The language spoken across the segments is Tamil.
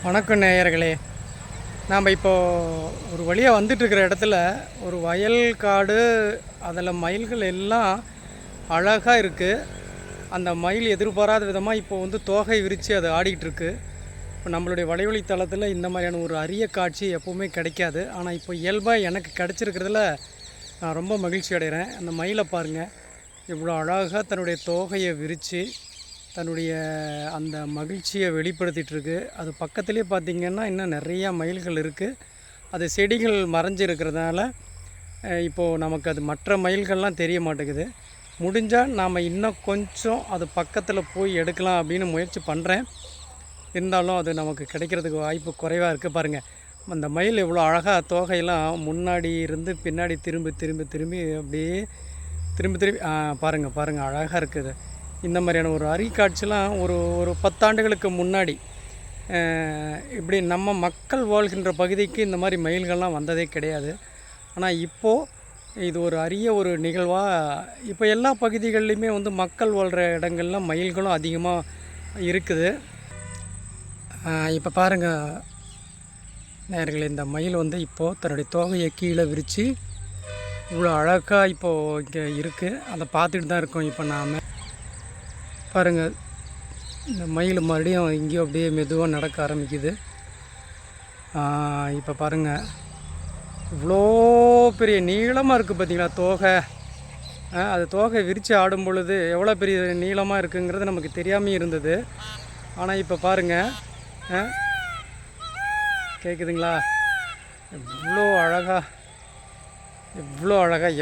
வணக்கம் நேயர்களே. நாம் இப்போது ஒரு வழியாக வந்துட்டுருக்கிற இடத்துல ஒரு வயல் காடு, அதில் மயில்கள் எல்லாம் அழகாக இருக்குது. அந்த மயில் எதிர்பாராத விதமாக இப்போ வந்து தோகை விரித்து அது ஆடிக்கிட்டுருக்கு. இப்போ நம்மளுடைய வலைவழி தளத்தில் இந்த மாதிரியான ஒரு அரிய காட்சி எப்போவுமே கிடைக்காது. ஆனால் இப்போ இயல்பாக எனக்கு கிடச்சிருக்கிறதுல நான் ரொம்ப மகிழ்ச்சி அடைகிறேன். அந்த மயிலை பாருங்கள், இவ்வளோ அழகாக தன்னுடைய தோகையை விரித்து தன்னுடைய அந்த மகிழ்ச்சியை வெளிப்படுத்திகிட்ருக்கு. அது பக்கத்துலேயே பார்த்திங்கன்னா இன்னும் நிறையா மயில்கள் இருக்குது. அது செடிகள் மறைஞ்சிருக்கிறதுனால இப்போது நமக்கு அது மற்ற மயில்கள்லாம் தெரிய மாட்டேங்குது. முடிஞ்சால் நாம் இன்னும் கொஞ்சம் அது பக்கத்தில் போய் எடுக்கலாம் அப்படின்னு முயற்சி பண்ணுறேன். இருந்தாலும் அது நமக்கு கிடைக்கிறதுக்கு வாய்ப்பு குறைவாக இருக்குது. பாருங்கள், அந்த மயில் எவ்வளோ அழகாக தோகையெல்லாம் முன்னாடி இருந்து பின்னாடி திரும்பி திரும்பி திரும்பி அப்படியே திரும்பி திரும்பி பாருங்கள் அழகாக இருக்குது. இந்த மாதிரியான ஒரு அரிக்காட்சிலாம் ஒரு ஒரு 10 ஆண்டுகளுக்கு முன்னாடி இப்படி நம்ம மக்கள் வாழ்கின்ற பகுதிக்கு இந்த மாதிரி மயில்கள்லாம் வந்ததே கிடையாது. ஆனால் இப்போது இது ஒரு அரிய ஒரு நிகழ்வாக இப்போ எல்லா பகுதிகள்லையுமே வந்து மக்கள் வாழ்கிற இடங்கள்லாம் மயில்களும் அதிகமாக இருக்குது. இப்போ பாருங்கள் நேயர்களே, இந்த மயில் வந்து இப்போது தன்னுடைய தோகையை கீழே விரித்து இவ்வளோ அழகாக இப்போது இங்கே இருக்குது. அதை பார்த்துட்டு தான் இருக்கோம். இப்போ நாம் பாருங்கள், இந்த மயில் மறுபடியும் இங்கேயும் அப்படியே மெதுவாக நடக்க ஆரம்பிக்குது. இப்போ பாருங்கள், இவ்வளோ பெரிய நீளமாக இருக்குது பார்த்தீங்களா தோகை. அது தோகை விரித்து ஆடும் பொழுது எவ்வளோ பெரிய நீளமாக இருக்குங்கிறது நமக்கு தெரியாமல் இருந்தது. ஆனால் இப்போ பாருங்கள், கேட்குதுங்களா? எவ்வளோ அழகாக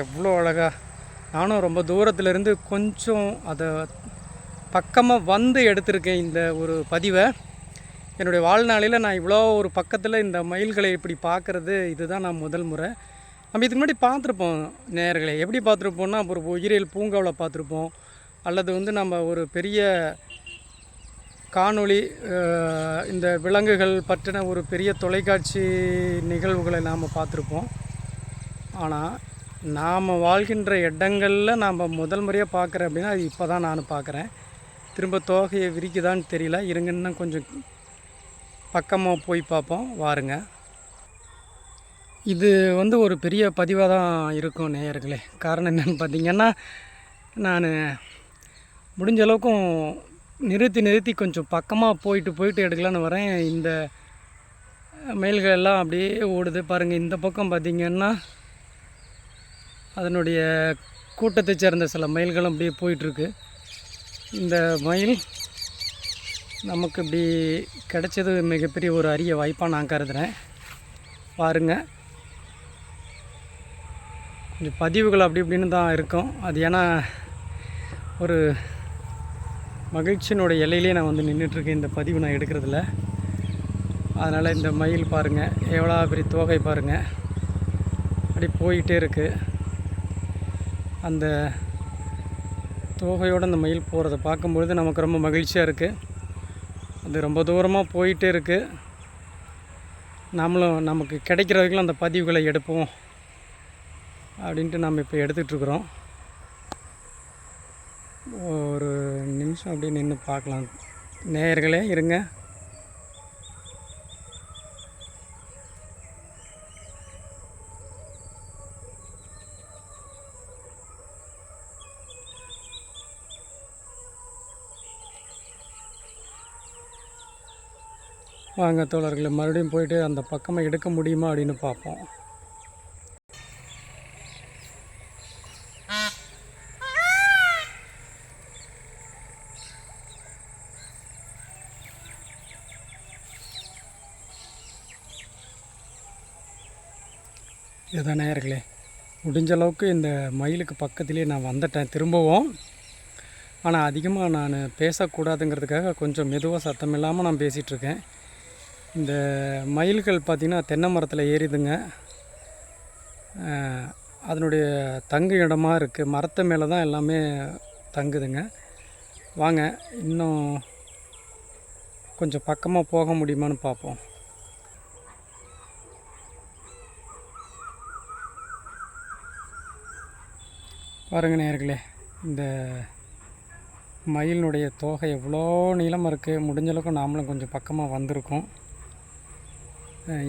எவ்வளோ அழகாக. நானும் ரொம்ப தூரத்துலேருந்து கொஞ்சம் அதை பக்கமாக வந்து எடுத்திருக்கேன் இந்த ஒரு பதிவை. என்னுடைய வாழ்நாளில் நான் இவ்வளோ ஒரு பக்கத்தில் இந்த மயில்களை இப்படி பார்க்குறது இதுதான் நான் முதல் முறை. நம்ம இதுக்கு முன்னாடி பார்த்துருப்போம் நேயர்களே. எப்படி பார்த்துருப்போம்னா, ஒரு உயிரியல் பூங்காவில் பார்த்துருப்போம், அல்லது வந்து நம்ம ஒரு பெரிய காணொளி, இந்த விலங்குகள் பற்றின ஒரு பெரிய தொலைக்காட்சி நிகழ்வுகளை நாம் பார்த்துருப்போம். ஆனால் நாம் வாழ்கின்ற இடங்களில் நாம் முதல் முறையாக பார்க்குறேன் அப்படின்னா அது இப்போ தான் நான் பார்க்குறேன். திரும்ப தோகையை விரிக்குதான்னு தெரியல. இருங்கன்னா கொஞ்சம் பக்கமாக போய் பார்ப்போம் வாருங்க. இது வந்து ஒரு பெரிய பதிவாக தான் இருக்கும் நேயர்களே. காரணம் என்னென்னு பார்த்திங்கன்னா, நான் முடிஞ்ச அளவுக்கும் நிறுத்தி கொஞ்சம் பக்கமாக போயிட்டு எடுக்கலான்னு வரேன். இந்த மயில்கள் எல்லாம் அப்படியே ஓடுது பாருங்கள். இந்த பக்கம் பார்த்திங்கன்னா அதனுடைய கூட்டத்தை சேர்ந்த சில மயில்களும் அப்படியே போயிட்டுருக்கு. இந்த மயில் நமக்கு இப்படி கிடைச்சது மிகப்பெரிய ஒரு அரிய வாய்ப்பாக நான் கருதுகிறேன். பாருங்கள், கொஞ்சம் பதிவுகள் அப்படி இப்படின்னு தான் இருக்கும். அது ஏன்னா ஒரு மகிழ்ச்சியினுடைய எல்லையிலே நான் வந்து நின்றுட்டுருக்கேன் இந்த பதிவு நான் எடுக்கிறதுல. அதனால் இந்த மயில் பாருங்கள், எவ்வளோ பெரிய தோகை பாருங்கள், அப்படி போயிட்டே இருக்குது. அந்த தோகையோடு அந்த மயில் போகிறத பார்க்கும்பொழுது நமக்கு ரொம்ப மகிழ்ச்சியாக இருக்குது. அது ரொம்ப தூரமாக போயிட்டே இருக்குது. நம்மளும் நமக்கு கிடைக்கிற வரைக்கும் அந்த பதிவுகளை எடுப்போம் அப்படின்ட்டு நம்ம இப்போ எடுத்துகிட்ருக்குறோம். ஒரு நிமிஷம் அப்படியே நின்று பார்க்கலாம் நேயர்களே, இருங்க. வாங்க தோழர்களை, மறுபடியும் போயிட்டு அந்த பக்கமாக எடுக்க முடியுமா அப்படின்னு பார்ப்போம். இதுதான் நேயர்களே, முடிஞ்ச அளவுக்கு இந்த மயிலுக்கு பக்கத்துலேயே நான் வந்துட்டேன் திரும்பவும். ஆனால் அதிகமாக நான் பேசக்கூடாதுங்கிறதுக்காக கொஞ்சம் மெதுவாக சத்தம் இல்லாமல் நான் பேசிகிட்ருக்கேன். இந்த மயில்கள் பார்த்திங்கன்னா தென்னை மரத்தில் ஏறிதுங்க. அதனுடைய தங்கு இடமாக இருக்குது. மரத்து மேலே தான் எல்லாமே தங்குதுங்க. வாங்க இன்னும் கொஞ்சம் பக்கமாக போக முடியுமான்னு பார்ப்போம். பாருங்கள் நேயர்களே, இந்த மயிலினுடைய தோகை எவ்வளோ நீளமாக இருக்குது. முடிஞ்சளவுக்கு நாமளும் கொஞ்சம் பக்கமாக வந்திருக்கோம்.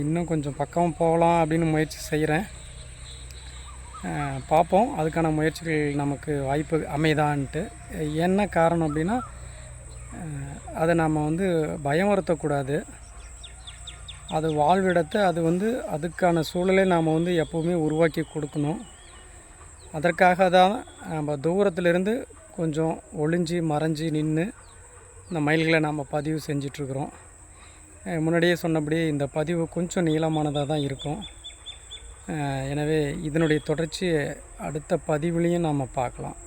இன்னும் கொஞ்சம் பக்கம் போகலாம் அப்படின்னு முயற்சி செய்கிறேன். பார்ப்போம் அதுக்கான முயற்சிகள் நமக்கு வாய்ப்பு அமைதான்ட்டு. என்ன காரணம் அப்படின்னா, அதை நாம் பயமுறுத்தக்கூடாது. அது வாழ்விடத்தை அதுக்கான சூழலை நாம் எப்போவுமே உருவாக்கி கொடுக்கணும். அதற்காக தான் நம்ம தூரத்திலிருந்து கொஞ்சம் ஒளிஞ்சு மறைஞ்சி நின்று இந்த மயில்களை நாம் பதிவு செஞ்சிட்ருக்குறோம். முன்னாடியே சொன்னபடி இந்த பதிவு கொஞ்சம் நீளமானதாக தான் இருக்கும். எனவே இதனுடைய தொடர்ச்சி அடுத்த பதிவுலேயும் நாம் பார்க்கலாம்.